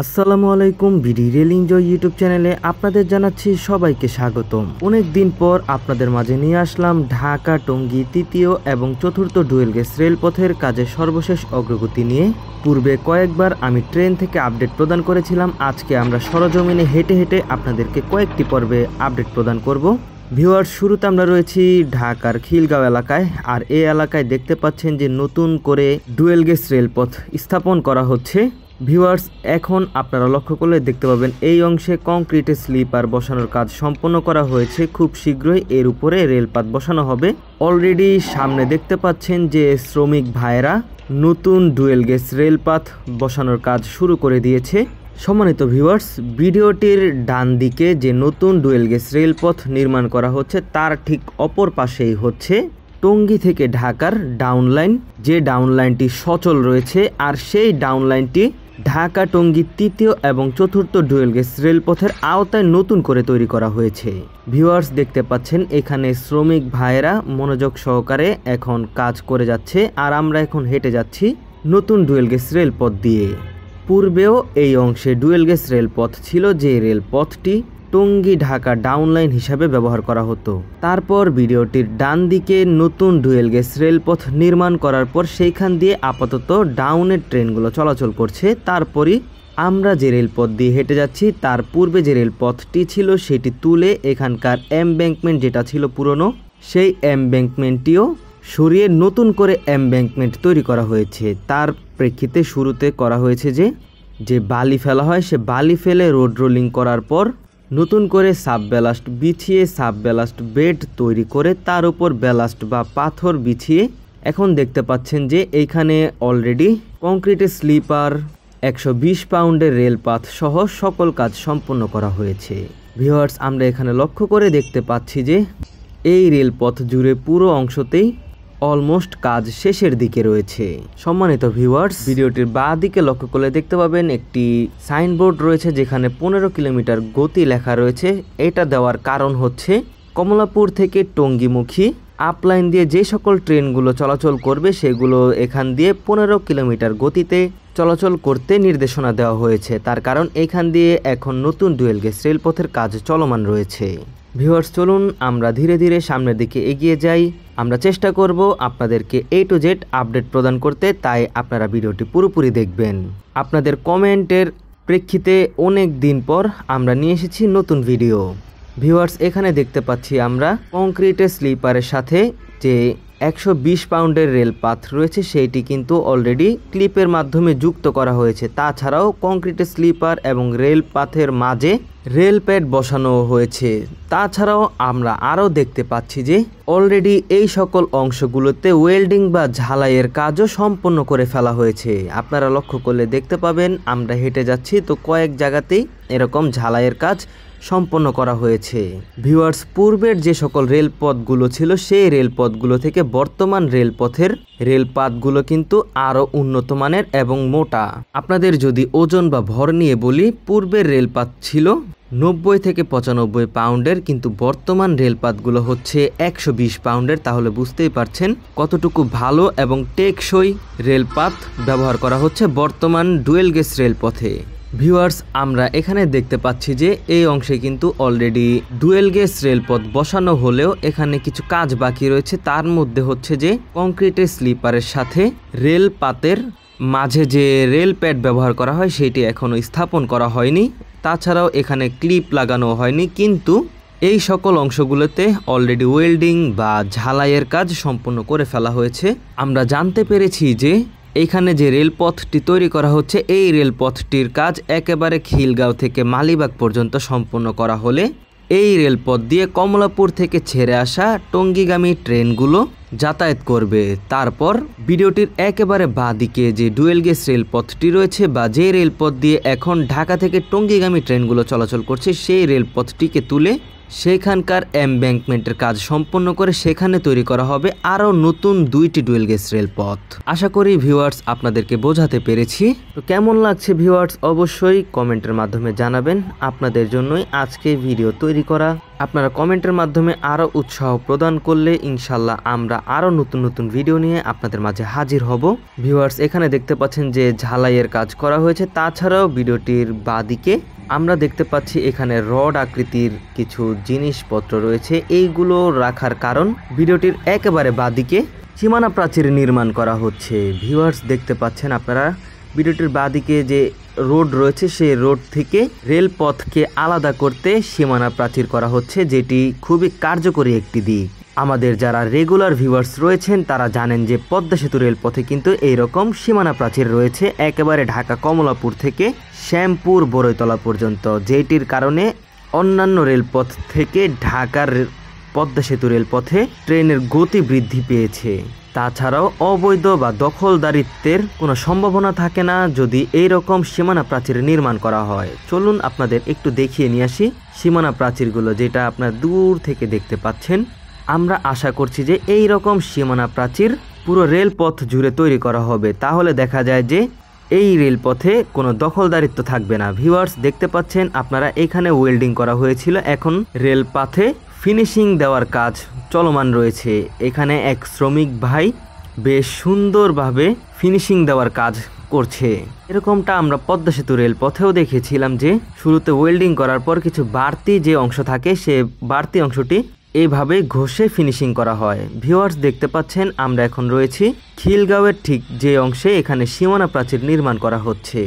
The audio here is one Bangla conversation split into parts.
আসসালামু আলাইকুম। বিডি রেল এনজয় ইউটিউব চ্যানেলে আপনাদের জানাচ্ছি সবাইকে স্বাগতম। অনেক দিন পর আপনাদের মাঝে নিয়ে আসলাম ঢাকা টঙ্গী তৃতীয় এবং চতুর্থ ডুয়েল গেজ রেলপথের কাজের সর্বশেষ অগ্রগতি নিয়ে। পূর্বে কয়েকবার আমি ট্রেন থেকে আপডেট প্রদান করেছিলাম। আজকে আমরা সরজমিনে হেঁটে হেঁটে আপনাদেরকে কয়েকটি পর্বে আপডেট প্রদান করব। ভিউয়ার্স, শুরুতে আমরা রয়েছি ঢাকার খিলগাঁও এলাকায়। আর এই এলাকায় দেখতে পাচ্ছেন যে নতুন করে ডুয়েল গেজ রেলপথ স্থাপন করা হচ্ছে। ভিউয়ার্স, এখন আপনারা লক্ষ্য করলে দেখতে পাবেন এই অংশে কংক্রিটের স্লিপার বসানোর কাজ সম্পন্ন করা হয়েছে। খুব শীঘ্রই এর উপরে রেলপাত বসানো হবে। অলরেডি সামনে দেখতে পাচ্ছেন যে শ্রমিক ভাইরা নতুন ডুয়েল গেজ রেলপাত বসানোর কাজ শুরু করে দিয়েছে। সম্মানিত ভিউয়ার্স, ভিডিওটির ডান দিকে যে নতুন ডুয়েল গেজ রেলপথ নির্মাণ করা হচ্ছে তার ঠিক অপর পাশেই হচ্ছে টঙ্গী থেকে ঢাকার ডাউন লাইন। যে ডাউন লাইনটি সচল রয়েছে আর সেই ডাউন লাইনটি ঢাকা টঙ্গী তৃতীয় এবং চতুর্থ ডুয়েল গেজ রেলপথের আওতায় নতুন করে তৈরি করা হয়েছে। ভিউয়ার্স, দেখতে পাচ্ছেন এখানে শ্রমিক ভাইয়েরা মনোযোগ সহকারে এখন কাজ করে যাচ্ছে। আর আমরা এখন হেঁটে যাচ্ছি নতুন ডুয়েল গেজ রেলপথ দিয়ে। পূর্বেও এই অংশে ডুয়েল গেজ রেলপথ ছিল, যে রেলপথটি টঙ্গী ঢাকা ডাউন লাইন হিসাবে ব্যবহার করা হতো। তারপর ভিডিওটির ডান দিকে নতুন ডুয়েল গেজ রেলপথ নির্মাণ করার পর সেইখান দিয়ে আপাতত ডাউনের ট্রেনগুলো চলাচল করছে। তারপরই আমরা যে রেলপথ দিয়ে হেঁটে যাচ্ছি তার পূর্বে যে রেলপথটি ছিল সেটি তুলে এখানকার এমব্যাঙ্কমেন্ট যেটা ছিল পুরনো, সেই এমব্যাঙ্কমেন্টটিও সরিয়ে নতুন করে এমব্যাঙ্কমেন্ট তৈরি করা হয়েছে। তার প্রেক্ষিতে শুরুতে করা হয়েছে যে বালি ফেলা হয়, সে বালি ফেলে রোড রোলিং করার পর নতুন করে সাব ব্যালাস্ট বিছিয়ে সাব ব্যালাস্ট বেড তৈরি করে তার উপর ব্যালাস্ট বা পাথর বিছিয়ে এখন দেখতে পাচ্ছেন যে এইখানে অলরেডি কংক্রিটের স্লিপার 120 পাউন্ডের রেলপাত সহ সকল কাজ সম্পন্ন করা হয়েছে। ভিউয়ার্স, আমরা এখানে লক্ষ্য করে দেখতে পাচ্ছি যে এই রেলপথ জুড়ে পুরো অংশতেই অলমোস্ট কাজ শেষের দিকে রয়েছে। সম্মানিত ভিউয়ার্স, ভিডিওটির বাঁ দিকে লক্ষ্য করলে দেখতে পাবেন একটি সাইনবোর্ড রয়েছে যেখানে 15 কিলোমিটার গতি লেখা রয়েছে। এটা দেওয়ার কারণ হচ্ছে কমলাপুর থেকে টঙ্গীমুখী আপলাইন দিয়ে যে সকল ট্রেনগুলো চলাচল করবে সেগুলো এখান দিয়ে 15 কিলোমিটার গতিতে চলাচল করতে নির্দেশনা দেওয়া হয়েছে। তার কারণ এখান দিয়ে এখন নতুন ডুয়েল গেজ রেলপথের কাজ চলমান রয়েছে। ভিউয়ার্স, চলুন আমরা ধীরে ধীরে সামনের দিকে এগিয়ে যাই। আমরা চেষ্টা করব আপনাদেরকে A to Z আপডেট প্রদান করতে, তাই আপনারা ভিডিওটি পুরোপুরি দেখবেন। আপনাদের কমেন্টের প্রেক্ষিতে অনেক দিন পর আমরা নিয়ে এসেছি নতুন ভিডিও। ভিউয়ার্স, এখানে দেখতে পাচ্ছি আমরা কংক্রিটের স্লিপারের সাথে যে 120 পাউন্ডের রেলপাত রয়েছে সেইটি কিন্তু অলরেডি ক্লিপের মাধ্যমে যুক্ত করা হয়েছে। তাছাড়াও কংক্রিটের স্লিপার এবং রেলপাথের মাঝে রেল প্যাড বসানো হয়েছে। তাছাড়াও আমরা আরও দেখতে পাচ্ছি যে অলরেডি এই সকল অংশগুলোতে ওয়েল্ডিং বা ঝালাইয়ের কাজও সম্পন্ন করে ফেলা হয়েছে। আপনারা লক্ষ্য করলে দেখতে পাবেন আমরা হেঁটে যাচ্ছি তো কয়েক জায়গাতেই এরকম ঝালাইয়ের কাজ সম্পন্ন করা হয়েছে। ভিউয়ার্স, পূর্বের যে সকল রেলপথগুলো ছিল সেই রেলপথগুলো থেকে বর্তমান রেলপথের রেলপাতগুলো কিন্তু আরও উন্নত মানের এবং মোটা। আপনাদের যদি ওজন বা ভর নিয়ে বলি, পূর্বের রেলপাত ছিল 90 থেকে 95 পাউন্ডের, কিন্তু বর্তমান রেলপাতগুলো হচ্ছে 120 পাউন্ডের। তাহলে বুঝতেই পারছেন কতটুকু ভালো এবং টেকসই রেলপাত ব্যবহার করা হচ্ছে বর্তমান ডুয়েল গেজ রেলপথে। ভিউয়ার্স, আমরা এখানে দেখতে পাচ্ছি যে এই অংশে কিন্তু অলরেডি ডুয়েল গেজ রেলপথ বসানো হলেও এখানে কিছু কাজ বাকি রয়েছে। তার মধ্যে হচ্ছে যে কংক্রিটের স্লিপারের সাথে রেলপাতের মাঝে যে রেল প্যাড ব্যবহার করা হয় সেটি এখনও স্থাপন করা হয়নি। তাছাড়াও এখানে ক্লিপ লাগানো হয়নি, কিন্তু এই সকল অংশগুলোতে অলরেডি ওয়েল্ডিং বা ঝালাইয়ের কাজ সম্পন্ন করে ফেলা হয়েছে। আমরা জানতে পেরেছি যে এইখানে যে রেলপথটি তৈরি করা হচ্ছে এই রেলপথটির কাজ একেবারে খিলগাঁও থেকে মালিবাগ পর্যন্ত সম্পন্ন করা হলে এই রেলপথ দিয়ে কমলাপুর থেকে ছেড়ে আসা টঙ্গীগামী ট্রেনগুলো যাতায়াত করবে। তারপর ভিডিওটির একেবারে বাঁ দিকে যে ডুয়েল গেজ রেলপথটি রয়েছে বা যে রেলপথ দিয়ে এখন ঢাকা থেকে টঙ্গীগামী ট্রেনগুলো চলাচল করছে সেই রেলপথটিকে তুলে সেখানকার এমব্যাঙ্কমেন্টের কাজ সম্পন্ন করে সেখানে তৈরি করা হবে আরও নতুন 2টি ডুয়েল গেজ রেলপথ। আশা করি ভিউয়ার্স আপনাদেরকে বোঝাতে পেরেছি। তো কেমন লাগছে ভিউয়ার্স অবশ্যই কমেন্টের মাধ্যমে জানাবেন। আপনাদের জন্যই আজকে ভিডিও তৈরি করা। আপনারা কমেন্টের মাধ্যমে আরও উৎসাহ প্রদান করলে ইনশাল্লাহ আমরা আরও নতুন নতুন ভিডিও নিয়ে আপনাদের মাঝে হাজির হব। ভিউয়ার্স এখানে দেখতে পাচ্ছেন যে ঝালাইয়ের কাজ করা হয়েছে। তাছাড়াও ভিডিওটির বাদিকে আমরা দেখতে পাচ্ছি এখানে রড আকৃতির কিছু জিনিসপত্র রয়েছে। এইগুলো রাখার কারণ ভিডিওটির একেবারে বাদিকে সীমানা প্রাচীর নির্মাণ করা হচ্ছে। ভিউয়ার্স দেখতে পাচ্ছেন আপনারা ভিডিওটির বাদিকে যে রোড রয়েছে সেই রোড থেকে রেলপথকে আলাদা করতে সীমানা প্রাচীর করা হচ্ছে, যেটি খুবই কার্যকরী একটি দিক। আমাদের যারা রেগুলার ভিউয়ার্স রয়েছেন তারা জানেন যে পদ্মা সেতু রেলপথে কিন্তু এইরকম সীমানা প্রাচীর রয়েছে একেবারে ঢাকা কমলাপুর থেকে শ্যামপুর বড়ইতলা পর্যন্ত, যেটির কারণে অন্যান্য রেলপথ থেকে ঢাকার পদ্মা সেতু রেলপথে ট্রেনের গতি বৃদ্ধি পেয়েছে। তাছাড়াও অবৈধ বা দখলদারিত্বের কোনো সম্ভাবনা থাকে না যদি এই রকম সীমানা প্রাচীর নির্মাণ করা হয়। চলুন আপনাদের একটু দেখিয়ে নিয়ে আসি সীমানা প্রাচীরগুলো, যেটা আপনারা দূর থেকে দেখতে পাচ্ছেন। আমরা আশা করছি যে এই রকম সীমানা প্রাচীর পুরো রেলপথ জুড়ে তৈরি করা হবে, তাহলে দেখা যায় যে এই রেলপথে কোনো দখলদারিত্ব থাকবে না। ভিউয়ার্স দেখতে পাচ্ছেন আপনারা এখানে ওয়েল্ডিং করা হয়েছিল, এখন রেলপথে ফিনিশিং দেওয়ার কাজ চলমান রয়েছে। এখানে এক শ্রমিক ভাই বেশ সুন্দরভাবে ফিনিশিং দেওয়ার কাজ করছে। এরকমটা আমরা পদ্মা সেতু রেলপথেও দেখেছিলাম যে শুরুতে ওয়েল্ডিং করার পর কিছু বাড়তি যে অংশ থাকে সে বাড়তি অংশটি এইভাবে ঘষে ফিনিশিং করা হয়। ভিউয়ার্স দেখতে পাচ্ছেন আমরা এখন রয়েছি খিলগাঁওয়ের ঠিক যে অংশে এখানে সীমানা প্রাচীর নির্মাণ করা হচ্ছে,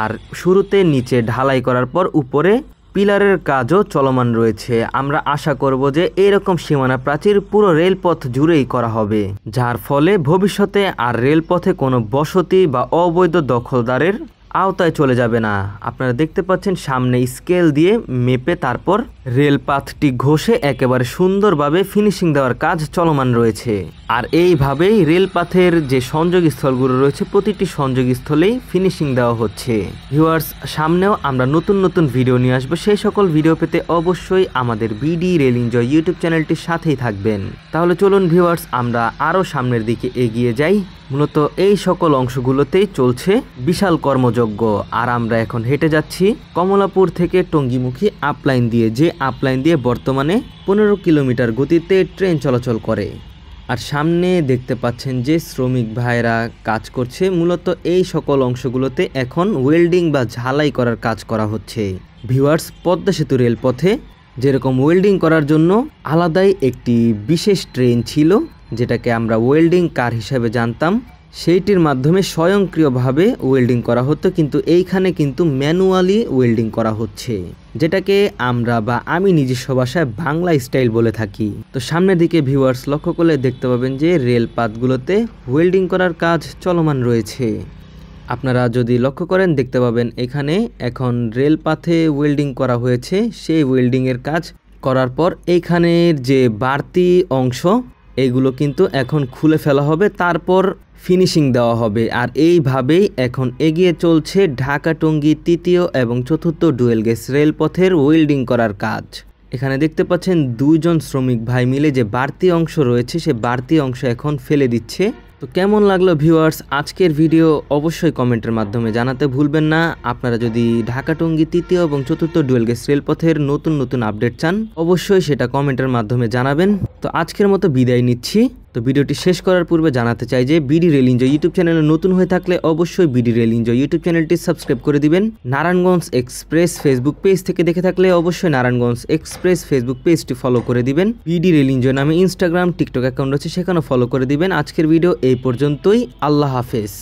আর শুরুতে নিচে ঢালাই করার পর উপরে পিলারের কাজও চলমান রয়েছে। আমরা আশা করব যে এরকম সীমানা প্রাচীর পুরো রেলপথ জুড়েই করা হবে, যার ফলে ভবিষ্যতে আর রেলপথে কোনো বসতি বা অবৈধ দখলদারের আওতায় চলে যাবে না। আপনারা দেখতে পাচ্ছেন সামনে স্কেল দিয়ে মেপে তারপর রেলপথটি ঘষে একেবারে সুন্দরভাবে ফিনিশিং দেওয়ার কাজ চলমান রয়েছে। আর এইভাবেই রেলপথের যে সংযোগস্থলগুলো রয়েছে প্রতিটি সংযোগস্থলেই ফিনিশিং দেওয়া হচ্ছে। ভিউয়ার্স সামনেও আমরা নতুন নতুন ভিডিও নিয়ে আসবো, সেই সকল ভিডিও পেতে অবশ্যই আমাদের বিডি রেল এনজয় ইউটিউব চ্যানেলটির সাথেই থাকবেন। তাহলে চলুন ভিউয়ার্স আমরা আরও সামনের দিকে এগিয়ে যাই। মূলত এই সকল অংশগুলোতেই চলছে বিশাল কর্মযজ্ঞ, আর আমরা এখন হেঁটে যাচ্ছি কমলাপুর থেকে টঙ্গীমুখী আপলাইন দিয়ে, যে আপলাইন দিয়ে বর্তমানে 15 কিলোমিটার গতিতে ট্রেন চলাচল করে। আর সামনে দেখতে পাচ্ছেন যে শ্রমিক ভাইরা কাজ করছে। মূলত এই সকল অংশগুলোতে এখন ওয়েল্ডিং বা ঝালাই করার কাজ করা হচ্ছে। ভিউয়ার্স পদ্মা সেতু রেলপথে যেরকম ওয়েল্ডিং করার জন্য আলাদাই একটি বিশেষ ট্রেন ছিল, যেটাকে আমরা ওয়েল্ডিং কার হিসাবে জানতাম, সেইটির মাধ্যমে স্বয়ংক্রিয়ভাবে ওয়েল্ডিং করা হতো, কিন্তু এইখানে কিন্তু ম্যানুয়ালি ওয়েল্ডিং করা হচ্ছে, যেটাকে আমরা বা আমি নিজস্ব ভাষায় বাংলা স্টাইল বলে থাকি। তো সামনের দিকে ভিউয়ার্স লক্ষ্য করলে দেখতে পাবেন যে রেলপথগুলোতে ওয়েল্ডিং করার কাজ চলমান রয়েছে। আপনারা যদি লক্ষ্য করেন দেখতে পাবেন এখানে এখন রেলপথে ওয়েল্ডিং করা হয়েছে। সেই ওয়েল্ডিংয়ের কাজ করার পর এইখানের যে বাড়তি অংশ এইগুলো কিন্তু এখন খুলে ফেলা হবে, তারপর ফিনিশিং দেওয়া হবে। আর এইভাবেই এখন এগিয়ে চলছে ঢাকা টঙ্গী 3য় এবং 4র্থ ডুয়েল গেজ রেলপথের ওয়েল্ডিং করার কাজ। এখানে দেখতে পাচ্ছেন দুইজন শ্রমিক ভাই মিলে যে বাড়তি অংশ রয়েছে সে বাড়তি অংশ এখন ফেলে দিচ্ছে। তো কেমন লাগলো ভিউয়ার্স আজকের ভিডিও অবশ্যই কমেন্টের মাধ্যমে জানাতে ভুলবেন না। আপনারা যদি ঢাকা টঙ্গী 3য় এবং 4র্থ ডুয়েল গেজ রেলপথের নতুন নতুন আপডেট চান অবশ্যই সেটা কমেন্টের মাধ্যমে জানাবেন। তো আজকের মতো বিদায় নিচ্ছি। তো ভিডিওটি শেষ করার পূর্বে জানাতে চাই যে বিডি রেল এনজয় ইউটিউব চ্যানেলে নতুন হয়ে থাকলে অবশ্যই বিডি রেল এনজয় ইউটিউব চ্যানেলটি সাবস্ক্রাইব করে দিবেন। নারায়ণগঞ্জ এক্সপ্রেস ফেসবুক পেজ থেকে দেখে থাকলে অবশ্যই নারায়ণগঞ্জ এক্সপ্রেস ফেসবুক পেজটি ফলো করে দিবেন। বিডি রেল এনজয় নামে ইনস্টাগ্রাম টিকটক অ্যাকাউন্ট রয়েছে, সেখানেও ফলো করে দিবেন। আজকের ভিডিও এই পর্যন্তই। আল্লাহ হাফেজ।